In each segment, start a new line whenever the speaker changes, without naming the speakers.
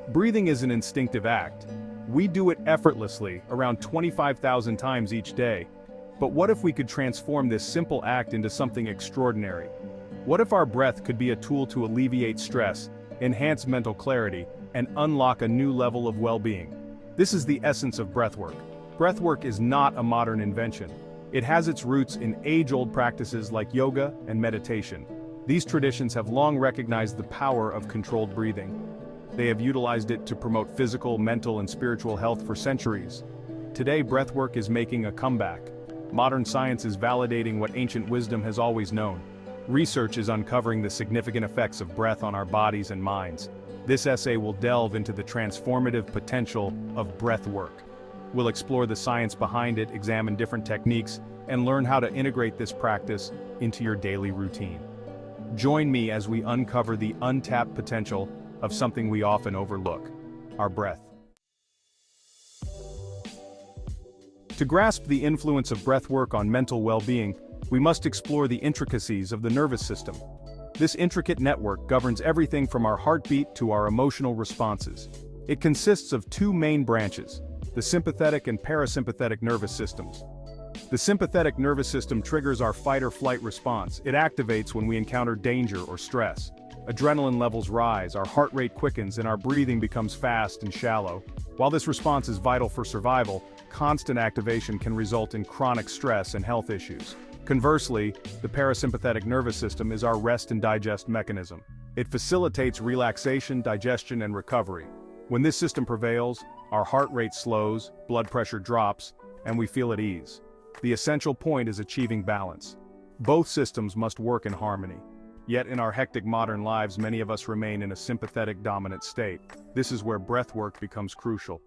Breathing is an instinctive act. We do it effortlessly, around 25,000 times each day. But what if we could transform this simple act into something extraordinary? What if our breath could be a tool to alleviate stress, enhance mental clarity, and unlock a new level of well-being? This is the essence of breathwork. Breathwork is not a modern invention. It has its roots in age-old practices like yoga and meditation. These traditions have long recognized the power of controlled breathing. They have utilized it to promote physical, mental, and spiritual health for centuries. Today, breathwork is making a comeback. Modern science is validating what ancient wisdom has always known. Research is uncovering the significant effects of breath on our bodies and minds. This essay will delve into the transformative potential of breathwork. We'll explore the science behind it, examine different techniques, and learn how to integrate this practice into your daily routine. Join me as we uncover the untapped potential of something we often overlook: our breath. To grasp the influence of breathwork on mental well-being, we must explore the intricacies of the nervous system. This intricate network governs everything from our heartbeat to our emotional responses. It consists of two main branches: the sympathetic and parasympathetic nervous systems. The sympathetic nervous system triggers our fight-or-flight response. It activates when we encounter danger or stress. Adrenaline levels rise, our heart rate quickens, and our breathing becomes fast and shallow. While this response is vital for survival, constant activation can result in chronic stress and health issues. Conversely, the parasympathetic nervous system is our rest and digest mechanism. It facilitates relaxation, digestion, and recovery. When this system prevails, our heart rate slows, blood pressure drops, and we feel at ease. The essential point is achieving balance. Both systems must work in harmony. Yet in our hectic modern lives, many of us remain in a sympathetic dominant state. This is where breathwork becomes crucial.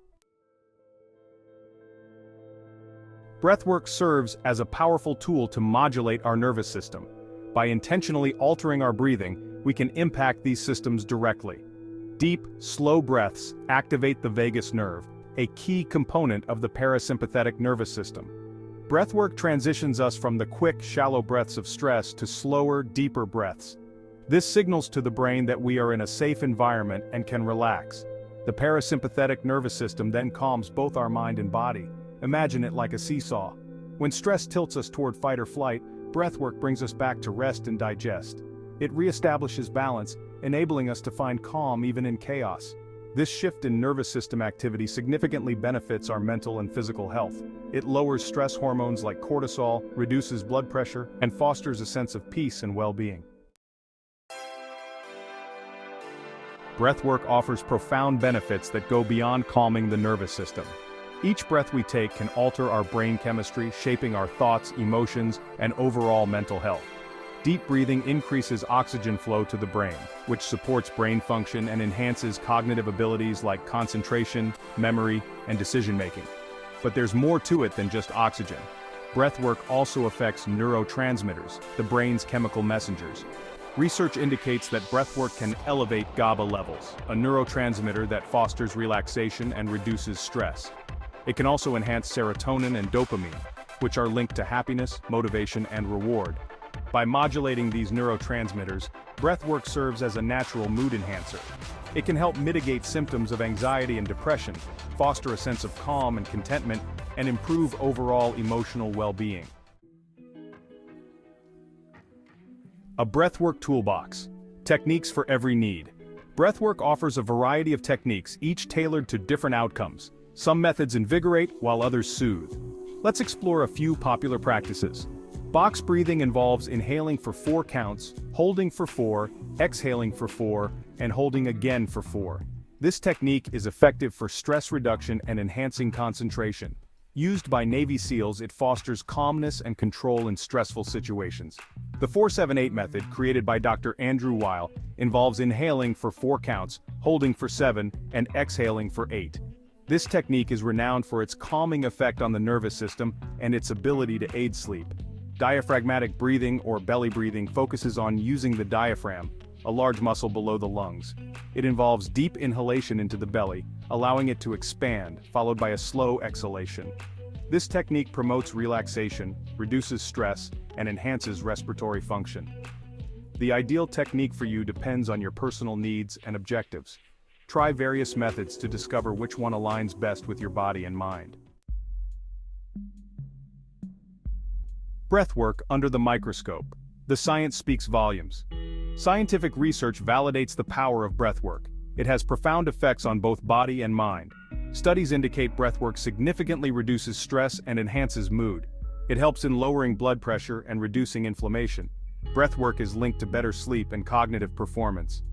Breathwork serves as a powerful tool to modulate our nervous system. By intentionally altering our breathing, we can impact these systems directly. Deep, slow breaths activate the vagus nerve, a key component of the parasympathetic nervous system. Breathwork transitions us from the quick, shallow breaths of stress to slower, deeper breaths. This signals to the brain that we are in a safe environment and can relax. The parasympathetic nervous system then calms both our mind and body. Imagine it like a seesaw. When stress tilts us toward fight or flight, breathwork brings us back to rest and digest. It reestablishes balance, enabling us to find calm even in chaos. This shift in nervous system activity significantly benefits our mental and physical health. It lowers stress hormones like cortisol, reduces blood pressure, and fosters a sense of peace and well-being. Breathwork offers profound benefits that go beyond calming the nervous system. Each breath we take can alter our brain chemistry, shaping our thoughts, emotions, and overall mental health. Deep breathing increases oxygen flow to the brain, which supports brain function and enhances cognitive abilities like concentration, memory, and decision-making. But there's more to it than just oxygen. Breathwork also affects neurotransmitters, the brain's chemical messengers. Research indicates that breathwork can elevate GABA levels, a neurotransmitter that fosters relaxation and reduces stress. It can also enhance serotonin and dopamine, which are linked to happiness, motivation, and reward. By modulating these neurotransmitters, breathwork serves as a natural mood enhancer. It can help mitigate symptoms of anxiety and depression, foster a sense of calm and contentment, and improve overall emotional well-being. A breathwork toolbox. Techniques for every need. Breathwork offers a variety of techniques, each tailored to different outcomes. Some methods invigorate, while others soothe. Let's explore a few popular practices. Box breathing involves inhaling for 4 counts, holding for 4, exhaling for 4, and holding again for 4. This technique is effective for stress reduction and enhancing concentration. Used by Navy SEALs, it fosters calmness and control in stressful situations. The 4-7-8 method, created by Dr. Andrew Weil, involves inhaling for 4 counts, holding for 7, and exhaling for 8. This technique is renowned for its calming effect on the nervous system and its ability to aid sleep. Diaphragmatic breathing, or belly breathing, focuses on using the diaphragm, a large muscle below the lungs. It involves deep inhalation into the belly, allowing it to expand, followed by a slow exhalation. This technique promotes relaxation, reduces stress, and enhances respiratory function. The ideal technique for you depends on your personal needs and objectives. Try various methods to discover which one aligns best with your body and mind. Breathwork under the microscope. The science speaks volumes. Scientific research validates the power of breathwork. It has profound effects on both body and mind. Studies indicate breathwork significantly reduces stress and enhances mood. It helps in lowering blood pressure and reducing inflammation. Breathwork is linked to better sleep and cognitive performance.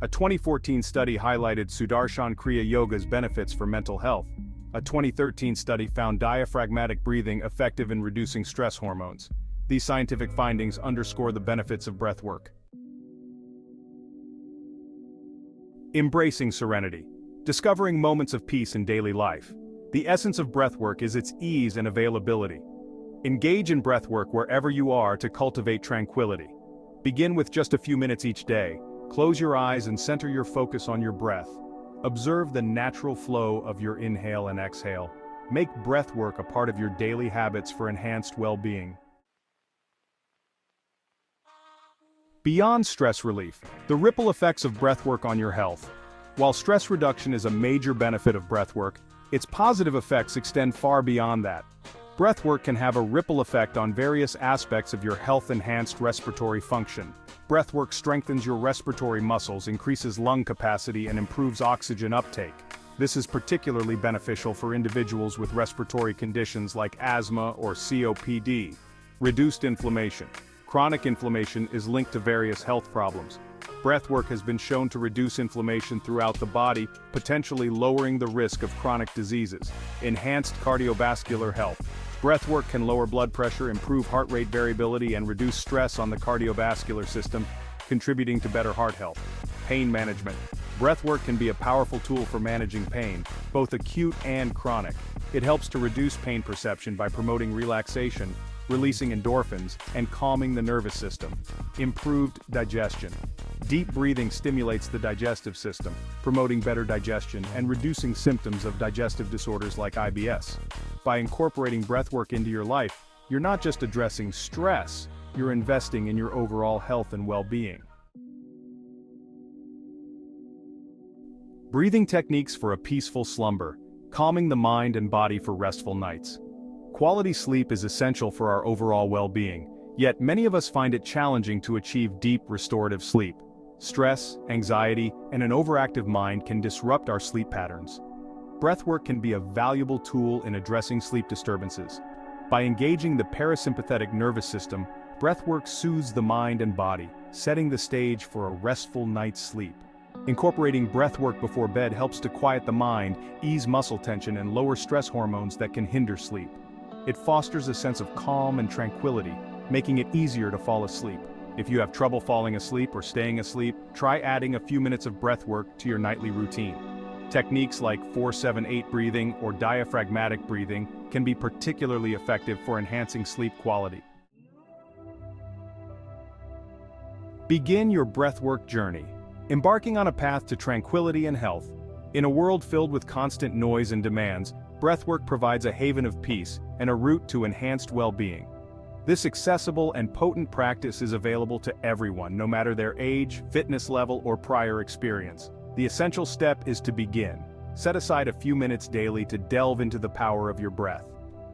A 2014 study highlighted Sudarshan Kriya Yoga's benefits for mental health. A 2013 study found diaphragmatic breathing effective in reducing stress hormones. These scientific findings underscore the benefits of breathwork. Embracing serenity. Discovering moments of peace in daily life. The essence of breathwork is its ease and availability. Engage in breathwork wherever you are to cultivate tranquility. Begin with just a few minutes each day. Close your eyes and center your focus on your breath. Observe the natural flow of your inhale and exhale. Make breathwork a part of your daily habits for enhanced well-being. Beyond stress relief, the ripple effects of breathwork on your health. While stress reduction is a major benefit of breathwork, its positive effects extend far beyond that. Breathwork can have a ripple effect on various aspects of your health-enhanced respiratory function. Breathwork strengthens your respiratory muscles, increases lung capacity, and improves oxygen uptake. This is particularly beneficial for individuals with respiratory conditions like asthma or COPD. Reduced inflammation. Chronic inflammation is linked to various health problems. Breathwork has been shown to reduce inflammation throughout the body, potentially lowering the risk of chronic diseases. Enhanced cardiovascular health. Breathwork can lower blood pressure, improve heart rate variability, and reduce stress on the cardiovascular system, contributing to better heart health. Pain management. Breathwork can be a powerful tool for managing pain, both acute and chronic. It helps to reduce pain perception by promoting relaxation, releasing endorphins, and calming the nervous system. Improved digestion. Deep breathing stimulates the digestive system, promoting better digestion and reducing symptoms of digestive disorders like IBS. By incorporating breathwork into your life, you're not just addressing stress, you're investing in your overall health and well-being. Breathing techniques for a peaceful slumber, calming the mind and body for restful nights. Quality sleep is essential for our overall well-being, yet many of us find it challenging to achieve deep restorative sleep. Stress, anxiety, and an overactive mind can disrupt our sleep patterns. Breathwork can be a valuable tool in addressing sleep disturbances. By engaging the parasympathetic nervous system, breathwork soothes the mind and body, setting the stage for a restful night's sleep. Incorporating breathwork before bed helps to quiet the mind, ease muscle tension, and lower stress hormones that can hinder sleep. It fosters a sense of calm and tranquility, making it easier to fall asleep. If you have trouble falling asleep or staying asleep, try adding a few minutes of breathwork to your nightly routine. Techniques like 4-7-8 breathing or diaphragmatic breathing can be particularly effective for enhancing sleep quality. Begin your breathwork journey, embarking on a path to tranquility and health. In a world filled with constant noise and demands, breathwork provides a haven of peace and a route to enhanced well-being. This accessible and potent practice is available to everyone, no matter their age, fitness level, or prior experience. The essential step is to begin. Set aside a few minutes daily to delve into the power of your breath.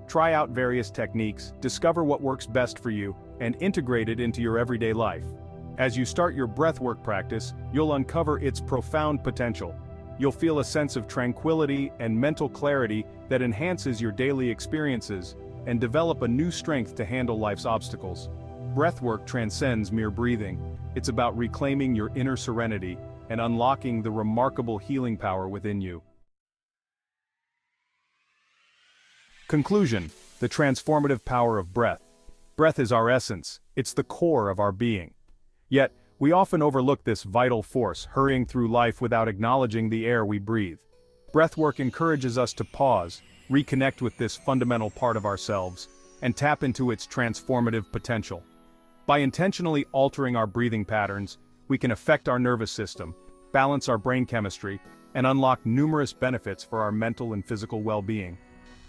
Try out various techniques, discover what works best for you, and integrate it into your everyday life. As you start your breathwork practice, you'll uncover its profound potential. You'll feel a sense of tranquility and mental clarity that enhances your daily experiences and develop a new strength to handle life's obstacles. Breathwork transcends mere breathing. It's about reclaiming your inner serenity and unlocking the remarkable healing power within you. Conclusion: the transformative power of breath. Breath is our essence, it's the core of our being. Yet, we often overlook this vital force, hurrying through life without acknowledging the air we breathe. Breathwork encourages us to pause, reconnect with this fundamental part of ourselves, and tap into its transformative potential. By intentionally altering our breathing patterns, we can affect our nervous system, balance our brain chemistry, and unlock numerous benefits for our mental and physical well-being.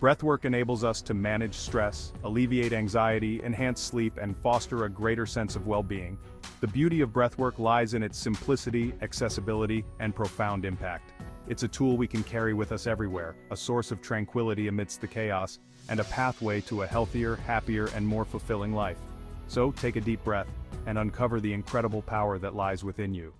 Breathwork enables us to manage stress, alleviate anxiety, enhance sleep, and foster a greater sense of well-being. The beauty of breathwork lies in its simplicity, accessibility, and profound impact. It's a tool we can carry with us everywhere, a source of tranquility amidst the chaos, and a pathway to a healthier, happier, and more fulfilling life. So, take a deep breath, and uncover the incredible power that lies within you.